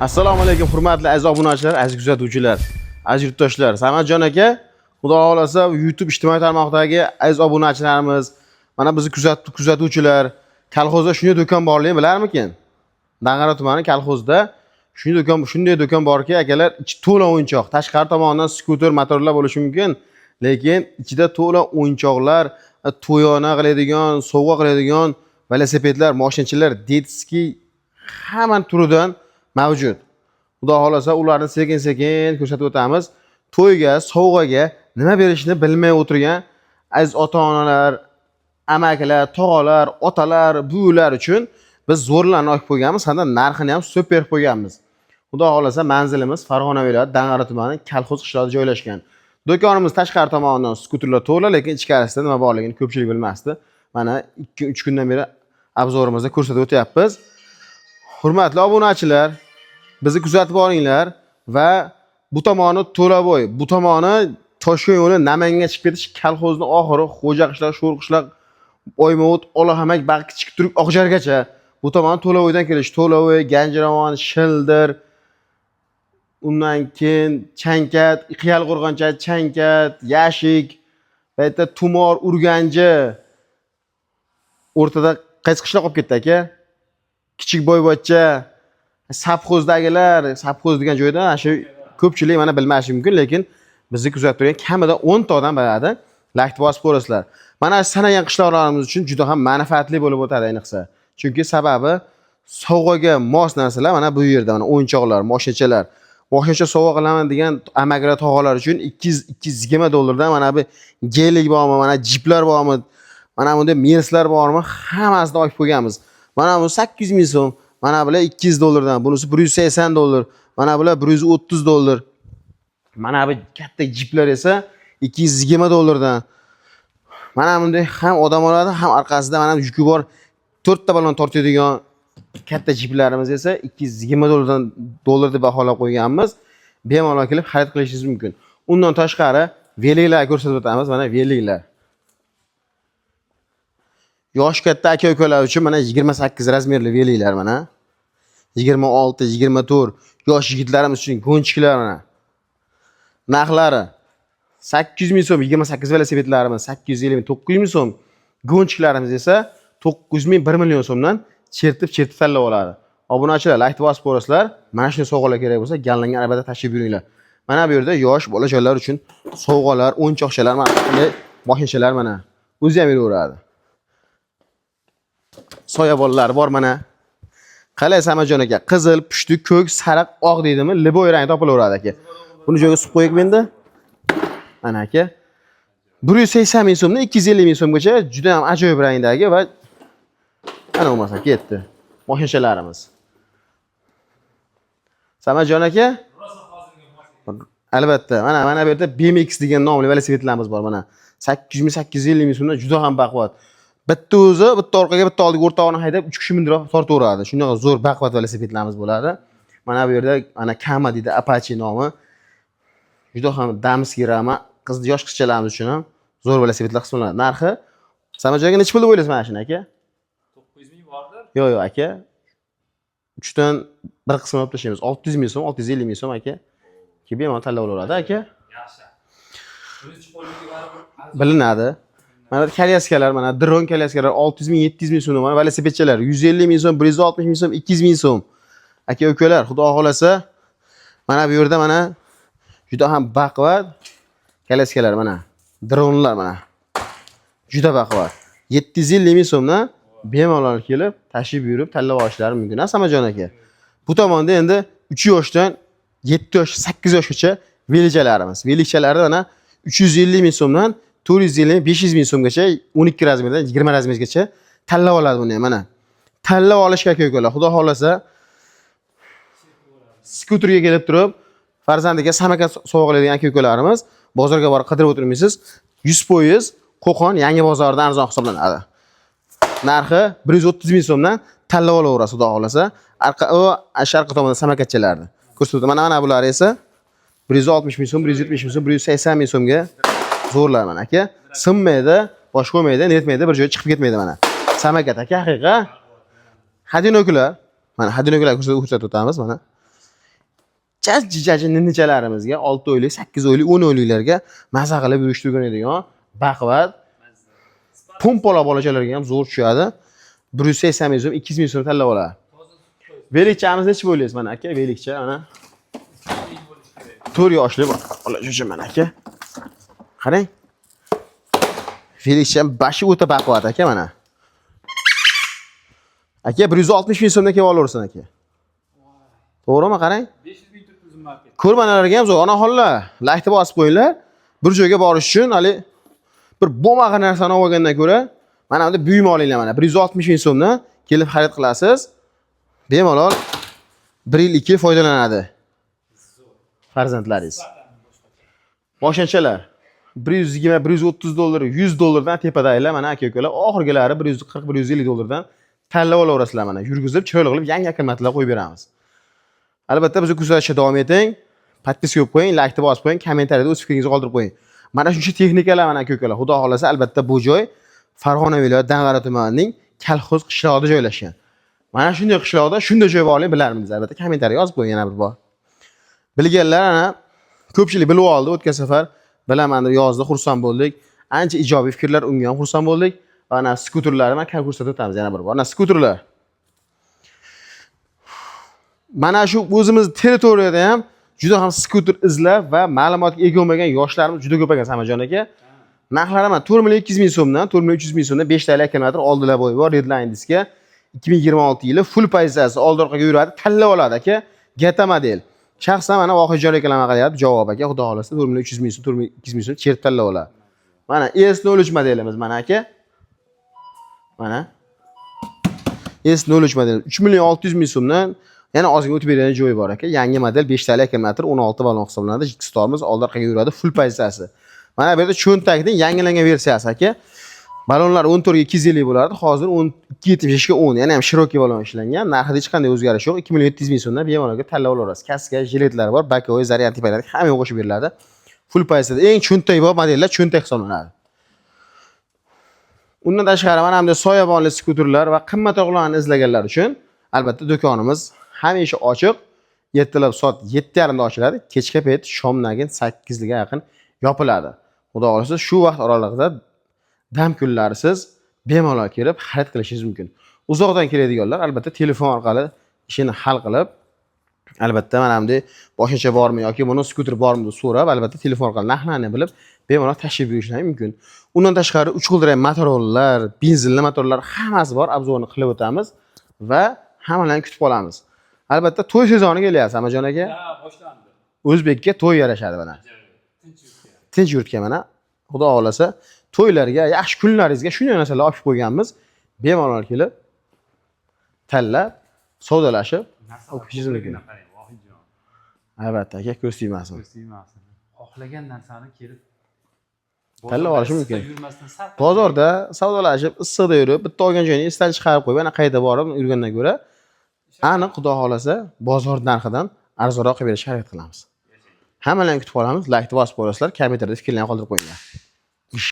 Assalomu alaykum hurmatli aziz obunachilar, aziz kuzatuvchilar, aziz yurtdoshlar. Samadjon aka, xudo xolasa YouTube ijtimoiy tarmoqdagi aziz obunachilarimiz, mana bizni kuzatuvchilar, kolxozda shunday do'kon borligini bilarmikin? Dang'ara tumani kolxozda shunday do'kon borki, akalar, ichi to'la o'yinchoq. Tashqari tomondan skuter, motorlar bo'lishi mumkin, lekin ichida to'la o'yinchoqlar, to'yona qiladigan, sovg'a qiladigan velosipedlar, mashinachilar, detskiy hamma turidan mavjud. Xudo xolasa ularni sekin-sekin ko'rsatib o'tamiz. To'yga, sovg'aga nima berishni bilmay o'tirgan aziz ota-onalar, amakilar, tog'alar, otalar, buvilar uchun biz zo'rlarni olib qo'yganmiz, hamda narxini ham super berib qo'yganmiz. Xudo xolasa manzilimiz Farg'ona viloyati Dang'ara tumani Kolxoz qishlog'ida joylashgan. Do'konimiz tashqari tomonidan skuterlar to'la, lekin ichkarisida nima borligini ko'pchilik bilmasdi. Mana 2-3 kundan beri obzorimizda ko'rsatib o'tyapmiz. Hurmatli obunachilar, bizni kuzatib boringlar va bu tomoni To'laboy, bu tomoni Toshkent yo'li Namanganga chiqib ketish kolxozni oxiri Xo'jaqishloq, Sho'rqishloq, Oymovut, Olahamak, Kichik Turk, Oqjargacha. Bu tomoni To'laboydan kelish, To'laboy, Ganjiravon, Shildir, undan keyin Chankat, Qiyalqo'rg'oncha, Chankat, Yashik, va yerda Tumor, Urganji, o'rtada qaysi qishloq olib ketdi aka? Kichik Boybochcha, Sapxozdagilar, Sapxoz degan joyda shu ko'pchilik mana bilmashi mumkin, lekin bizni kuzatib turgan kamida 10 ta odam biladi. Laktovosporoslar. Mana sanagan qishloqlarimiz uchun juda ham manfaatli bo'lib o'tadi ayniqsa. Chunki sababi sovg'aga mos narsalar mana bu yerda, mana o'yinchoqlar, mashinachalar. Mashinacha sovg'a qilaman degan amakilar, tog'alar uchun 220 dollardan mana bu gelik bormi, mana jiplar bormi, mana bunda Merslar bormi, hammasini olib qo'yganmiz. Mana bu 800 ming so'm, mana bular 200 dollardan, bunisi 180 dollar, mana bular 130 dollar. Mana bu katta jiplar esa 220 dollardan. Mana bunday ham odam oladi, ham orqasida mana yuki bor 4 ta balon tortadigan katta jiplarimiz esa 220 dollar deb baholab qo'yganmiz. Bemalol kelib xarid qilishingiz mumkin. Undan tashqari veliklar ko'rsatib o'tamiz, mana veliklar. Yosh katta aka-ukalar uchun mana 28 razmerli veliklar mana. 26, 24 yosh yigitlarimiz uchun gonchiklar mana. Narxlari 800 ming so'm 28 velosipedlarimiz 850 ming 900 ming so'm. Gonchiklarimiz esa 900 ming 1 million so'mdan chertib tanlab oladi. Obunachilar, like bosib mana shunday sovg'alar kerak bo'lsa, ganlangan albatta tashib yuringlar. Mana bu yerda yosh bolajonlar uchun sovg'alar, o'yinchoqchalar, mana bunday mashinachalar mana o'zi ham yuraveradi. Soyabonlar bor mana. Qalay Samajon aka, qizil, pushti, ko'k, sariq, oq deydimi? Liboy rang topilaveradi aka. Buni joyga suv qo'yib menda. Mana aka. 180 ming so'mdan 250 ming so'mgacha juda ham ajoyib rangdagi va ana bo'lmasa ketdi. Mashinachalarimiz. Samajon aka? Albatta, mana bu yerda BMX degan nomli velosipedlarimiz bor mana. 800 ming 850 ming so'mdan juda ham baquvvat. Bitta o'zi, bitta orqaga, bitta oldiga o'rtog'ini haydab 3 kishi mindirib tortaveradi. Shunday zo'r baquvvat velosipedlarimiz bo'ladi. Mana bu yerda ana Kama deydi, Apache nomi. Juda ham damskiy rama, yosh qizchalarimiz uchun ham zo'r velosipedlar hisoblanadi. Narxi Samajonga necha pul deb o'ylaysiz mana shuni aka? 900 ming bordir. Yo'q, aka. 3 dan bir qismini olib tashlaymiz. 600 ming so'm, 650 ming so'm aka. Keyin bemalol tanlab olaveradi aka. Yaxshi. Birinchi qo'lga baribir Bilinadi. Mana kolyaskalar, mana dron kolyaskalar 600 ming, 700 ming so'm, mana velosipedchalar 150 ming so'm, 160 ming so'm, 200 ming so'm. Aka-ukalar, xudo xolasa mana bu yerda mana juda ham baquvvat kolyaskalar mana, dronlar mana. Juda baquvvat. 750 ming so'mdan bemalol kelib, tashib yurib, tanlab olishlari mumkin. Samajon aka. Bu tomonda endi 3 yoshdan 7 yosh, 8 yoshgacha velikchalarimiz. Velikchalarni mana 350 ming so'mdan 450 500 ming so'mgacha 12 razmerdan 20 razmergacha tanlab oladi buni ham mana. Tanlab olishga aka-ukalar, xudo xolasa skuterga kelib turib, farzandiga samokat sovg'a qiladigan aka-ukalarimiz bozorga borib qidirib o'tirmaysiz. 100% Qo'qon Yangi bozordan arzon hisoblanadi. Narxi 130 ming so'mdan tanlab olaverasiz, xudo xolasa. Sharqi tomonda samokatchalarni ko'rsatdim. Mana bular esa 160 ming so'm, 170 ming so'm, 180 ming so'mga zo'rlar mana aka. Sinmaydi, bosh qo'ymaydi, netmaydi, bir joyga chiqib ketmaydi mana. Samokat aka, haqiqa. Hadinokular. Mana hadinokular ko'rsatib o'tamiz mana. jajji ninchalarimizga 6 oylik, 8 oylik, 10 oyliklarga maza qilib yurishtirgan edigan baquvvat pompala bolachalarga ham zo'r tushadi. 180 ming so'm, 200 ming so'm tanlab oladi. Velikchamiz nechi bo'ylaysiz mana aka? Velikcha mana 4 yoshli bolacha mana aka. Qarang. Velikcha bashi o'ta baquvvat aka mana. Aka 160 ming so'mdan kelib olaversin aka. To'g'rimi qarang? 500 ming turibmiz market. Ko'rmanalarga ham zo'r. Onaxonlar, laykni bosib qo'yinglar. Bir joyga borish uchun hali bir bo'lmagan narsani olgandan ko'ra, mana bunda buyum olinglar mana. 160 ming so'mdan kelib xarid qilasiz. Bemalol 1 yil 2 yil foydalanadi. Farzandlaringiz. Moshinchalar 120, 130 dollar, 100 dollardan tepadagilar mana aka-ukalar, oxirgilari 140, 150 dollardan tanlab olaverasizlar mana. Yurgizib, chiroyli qilib yangi akilmatlar qo'yib beramiz. Albatta bizni kuzatishga davom eting. Podpiska qilib qo'ying, laykni bosib qo'ying, kommentariyada o'z fikringizni qoldirib qo'ying. Mana shuncha texnikalar mana aka-ukalar. Xudo xolasa albatta bu joy Farg'ona viloyati Dang'ara tumanining Kalxo'z qishlog'ida joylashgan. Mana shunday qishloqda shunday joy borligini bilarmiz albatta. Kommentariy yozib qo'ying yana bir bor. Bilganlar ana ko'pchilik bilib oldi o'tgan safar. Bilaman deb yozdi, xursand bo'ldik. Ancha ijobiy fikrlar unga ham xursand bo'ldik. Va ana skuterlarni mana ko'rsatib o'tamiz yana bir bor. Ana skuterlar. Mana shu o'zimiz territoriyada ham juda ham skuter izlab va ma'lumotga ega bo'lmagan yoshlarimiz juda ko'p ekan Samajon aka. Narxlari mana 4 million 200 ming so'mdan 4 million 300 ming so'mdan 5 talik kilometr oldilar bo'yi bor Redline diskga. 2026 yili full pozitsiyasi oldi orqaga yuradi, tanlab oladi aka. Gata model. Shaxsan mana Vohidjon akalar qilyapti javob aka, xudo xolasa 4 million 300 ming so'm, 4 million 200 ming so'm cherib tanlab oladi. Mana S03 modelimiz mana aka. Mana S03 model 3 million 600 ming so'mdan yana ozgina o'tib beradigan joyi bor aka. Yangi model 5 talik kilometr 16 ballon hisoblanadi. Stormiz oldi orqaga yuradi, full pozitsiyasi. Mana bu yerda cho'ntakning yangilangan versiyasi aka. Ballonlar 14 ga 250 bo'lardi. Hozir 12.75 ga 10. Yana ham shiroki ballon ishlangan. Narxida hech qanday o'zgarish yo'q. 2 million 700 ming so'mdan bemalolga tanlab olasiz. Kaska, jiletlar bor, bakovoy, zaryad tipalari hamma qo'shib beriladi. Full pozitsiyada eng cho'ntak bor modellar cho'ntak hisoblanadi. Undan tashqari mana bunday soyabonli skuterlar va qimmatbaholarni izlaganlar uchun albatta do'konimiz hamisha ochiq. Ertalab soat 7:30 da ochiladi. Kechga payt shomdan 8 ga yaqin yopiladi. Xudo xolasa shu vaqt oralig'ida dam kunlarisiz bemalol kelib xarid qilishingiz mumkin. Uzoqdan keladiganlar albatta telefon orqali ishini hal qilib, albatta mana bunday boshqacha bormi yoki buni skuter bormi deb so'rab, albatta telefon orqali narxlarni bilib, bemalol tashrif buyurishingiz mumkin. Undan tashqari 3 g'ildirak motorlar, benzinli motorlar hammasi bor, obzorni qilib o'tamiz va hammalarni kutib qolamiz. Albatta to'y sezoni kelyapti, Samajon aka. Ha, boshlandi. O'zbekka to'y yarashadi mana. Tinch yurtga mana. Xudo xolasa to'ylarga, yaxshi kunlaringizga shunday narsalar olib qo'yganmiz. Bemalol kelib tanlab, savdolashib o'qishingiz mumkin. Albatta aka, ko'z tegmasin. Xohlagan narsani kelib tanlab olish mumkin. Yurmasdan sal Bozorda savdolashib, issiqda yurib, bitta olgan joyni esdan chiqarib qo'yib, ana qayerda borib yurgandan ko'ra, aniq xudo xolasa bozor narxidan arzonroq qilib berishga harakat qilamiz. Hammalarni kutib qolamiz. Like bosib qo'yasizlar, kommentariyada fikrlarni qoldirib qo'yinglar.